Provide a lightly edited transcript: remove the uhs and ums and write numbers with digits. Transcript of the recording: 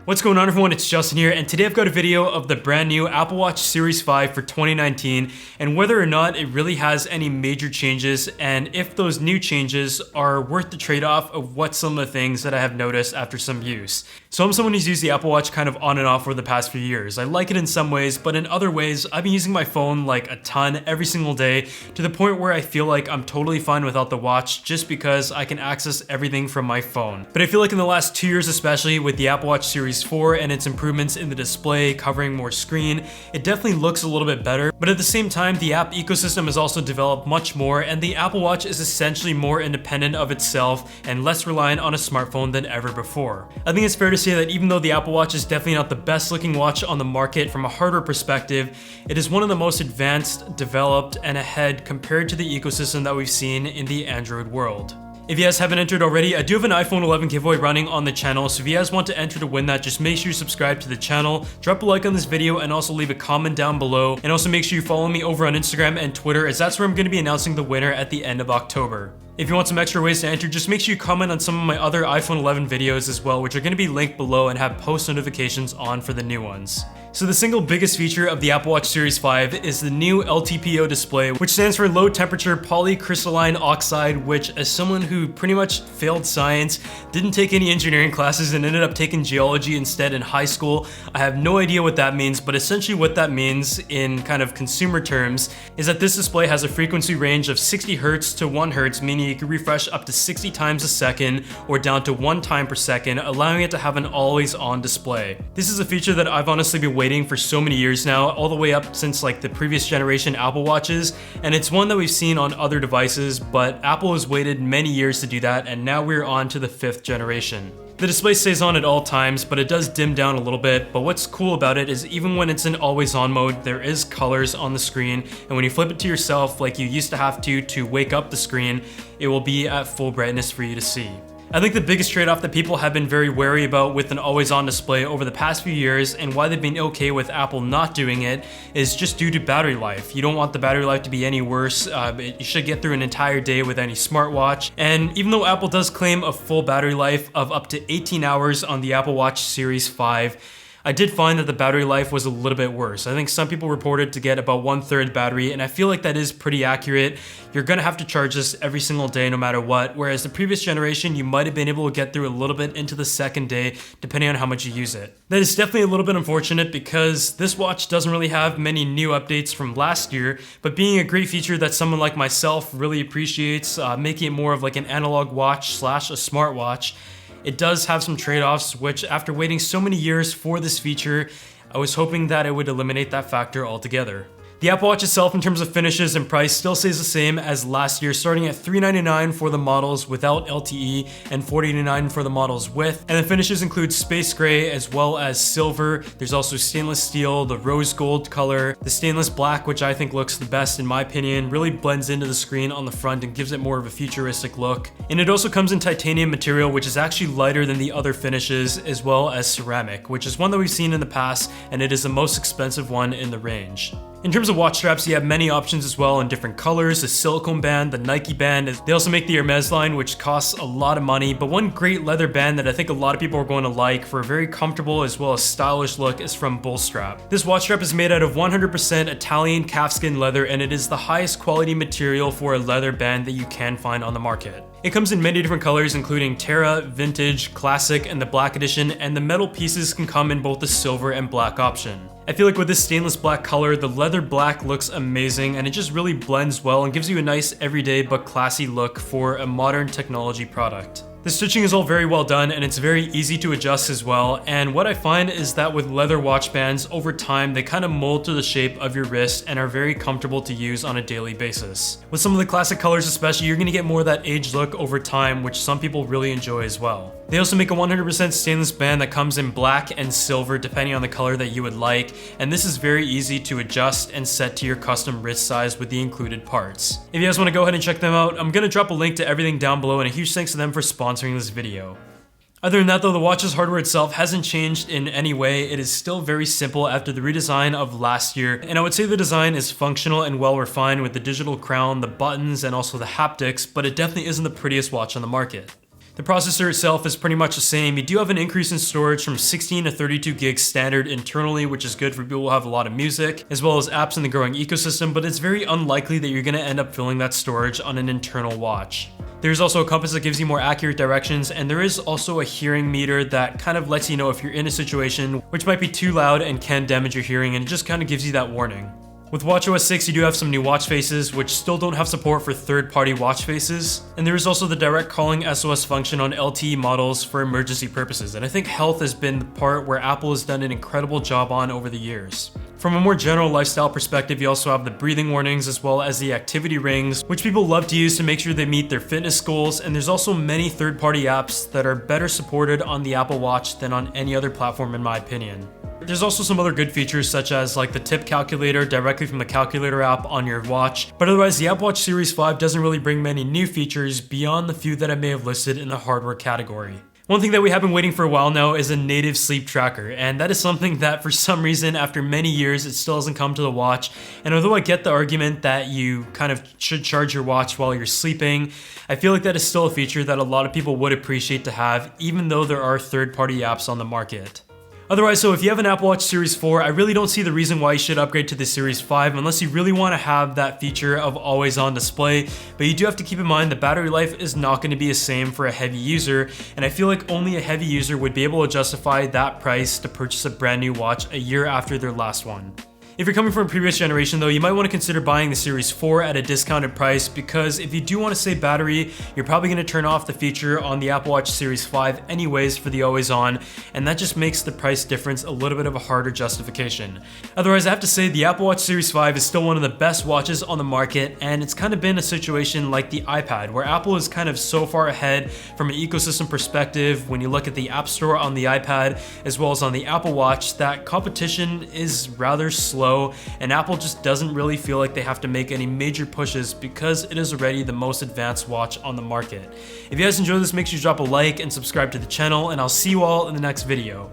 What's going on, everyone? It's Justin here, and today I've got a video of the brand new Apple Watch Series 5 for 2019 and whether or not it really has any major changes and if those new changes are worth the trade-off of what some of the things that I have noticed after some use. So I'm someone who's used the Apple Watch kind of on and off for the past few years. I like it in some ways, but in other ways, I've been using my phone like a ton every single day to the point where I feel like I'm totally fine without the watch just because I can access everything from my phone. But I feel like in the last 2 years, especially with the Apple Watch Series 4 and its improvements in the display, covering more screen, it definitely looks a little bit better. But at the same time, the app ecosystem has also developed much more, and the Apple Watch is essentially more independent of itself and less reliant on a smartphone than ever before. I think it's fair to say that even though the Apple Watch is definitely not the best looking watch on the market from a hardware perspective, it is one of the most advanced, developed, and ahead compared to the ecosystem that we've seen in the Android world. If you guys haven't entered already, I do have an iPhone 11 giveaway running on the channel, so if you guys want to enter to win that, just make sure you subscribe to the channel, drop a like on this video, and also leave a comment down below, and also make sure you follow me over on Instagram and Twitter, as that's where I'm going to be announcing the winner at the end of October. If you want some extra ways to enter, just make sure you comment on some of my other iPhone 11 videos as well, which are going to be linked below and have post notifications on for the new ones. So the single biggest feature of the Apple Watch Series 5 is the new LTPO display, which stands for low temperature polycrystalline oxide, which, as someone who pretty much failed science, didn't take any engineering classes and ended up taking geology instead in high school, I have no idea what that means, but essentially what that means in kind of consumer terms is that this display has a frequency range of 60 Hz to 1 Hz, meaning you can refresh up to 60 times a second or down to 1 time per second, allowing it to have an always on display. This is a feature that I've honestly been waiting for so many years now, all the way up since like the previous generation Apple Watches, and it's one that we've seen on other devices, but Apple has waited many years to do that, and now we're on to the 5th generation. The display stays on at all times, but it does dim down a little bit, but what's cool about it is even when it's in always on mode, there is colors on the screen, and when you flip it to yourself like you used to have to wake up the screen, it will be at full brightness for you to see. I think the biggest trade-off that people have been very wary about with an always-on display over the past few years, and why they've been okay with Apple not doing it, is just due to battery life. You don't want the battery life to be any worse. You should get through an entire day with any smartwatch. And even though Apple does claim a full battery life of up to 18 hours on the Apple Watch Series 5, I did find that the battery life was a little bit worse. I think some people reported to get about 1/3 battery, and I feel like that is pretty accurate. You're gonna have to charge this every single day no matter what, whereas the previous generation, you might have been able to get through a little bit into the second day, depending on how much you use it. That is definitely a little bit unfortunate because this watch doesn't really have many new updates from last year, but being a great feature that someone like myself really appreciates, making it more of like an analog watch slash a smartwatch, it does have some trade-offs, which after waiting so many years for this feature, I was hoping that it would eliminate that factor altogether. The Apple Watch itself, in terms of finishes and price, still stays the same as last year, starting at $399 for the models without LTE and $489 for the models with. And the finishes include space gray as well as silver. There's also stainless steel, the rose gold color, the stainless black, which I think looks the best in my opinion, really blends into the screen on the front and gives it more of a futuristic look. And it also comes in titanium material, which is actually lighter than the other finishes, as well as ceramic, which is one that we've seen in the past, and it is the most expensive one in the range. In terms of watch straps, you have many options as well in different colors, the silicone band, the Nike band. They also make the Hermes line, which costs a lot of money, but one great leather band that I think a lot of people are going to like for a very comfortable as well as stylish look is from Bullstrap. This watch strap is made out of 100% Italian calfskin leather, and it is the highest quality material for a leather band that you can find on the market. It comes in many different colors, including Terra, Vintage, Classic, and the Black Edition, and the metal pieces can come in both the silver and black option. I feel like with this stainless black color, the leather black looks amazing, and it just really blends well and gives you a nice everyday but classy look for a modern technology product. The stitching is all very well done, and it's very easy to adjust as well, and what I find is that with leather watch bands, over time they kind of mold to the shape of your wrist and are very comfortable to use on a daily basis. With some of the classic colors especially, you're going to get more of that aged look over time, which some people really enjoy as well. They also make a 100% stainless band that comes in black and silver depending on the color that you would like, and this is very easy to adjust and set to your custom wrist size with the included parts. If you guys want to go ahead and check them out, I'm going to drop a link to everything down below, and a huge thanks to them for sponsoring this video. Other than that though, the watch's hardware itself hasn't changed in any way. It is still very simple after the redesign of last year, and I would say the design is functional and well refined with the digital crown, the buttons, and also the haptics, but it definitely isn't the prettiest watch on the market. The processor itself is pretty much the same. You do have an increase in storage from 16 to 32 gigs standard internally, which is good for people who have a lot of music, as well as apps in the growing ecosystem, but it's very unlikely that you're gonna end up filling that storage on an internal watch. There's also a compass that gives you more accurate directions, and there is also a hearing meter that kind of lets you know if you're in a situation which might be too loud and can damage your hearing, and it just kind of gives you that warning. With watchOS 6, you do have some new watch faces, which still don't have support for third-party watch faces. And there is also the direct calling SOS function on LTE models for emergency purposes. And I think health has been the part where Apple has done an incredible job on over the years. From a more general lifestyle perspective, you also have the breathing warnings as well as the activity rings, which people love to use to make sure they meet their fitness goals. And there's also many third-party apps that are better supported on the Apple Watch than on any other platform in my opinion. There's also some other good features such as like the tip calculator directly from the calculator app on your watch, but otherwise the Apple Watch Series 5 doesn't really bring many new features beyond the few that I may have listed in the hardware category. One thing that we have been waiting for a while now is a native sleep tracker, and that is something that for some reason after many years it still hasn't come to the watch. And although I get the argument that you kind of should charge your watch while you're sleeping, I feel like that is still a feature that a lot of people would appreciate to have, even though there are third-party apps on the market. Otherwise, so if you have an Apple Watch Series 4, I really don't see the reason why you should upgrade to the Series 5 unless you really want to have that feature of always on display, but you do have to keep in mind the battery life is not going to be the same for a heavy user, and I feel like only a heavy user would be able to justify that price to purchase a brand new watch a year after their last one. If you're coming from a previous generation though, you might want to consider buying the Series 4 at a discounted price, because if you do want to save battery, you're probably going to turn off the feature on the Apple Watch Series 5 anyways for the always on, and that just makes the price difference a little bit of a harder justification. Otherwise, I have to say the Apple Watch Series 5 is still one of the best watches on the market, and it's kind of been a situation like the iPad, where Apple is kind of so far ahead from an ecosystem perspective when you look at the App Store on the iPad as well as on the Apple Watch, that competition is rather slow. And Apple just doesn't really feel like they have to make any major pushes because it is already the most advanced watch on the market. If you guys enjoyed this, make sure you drop a like and subscribe to the channel, and I'll see you all in the next video.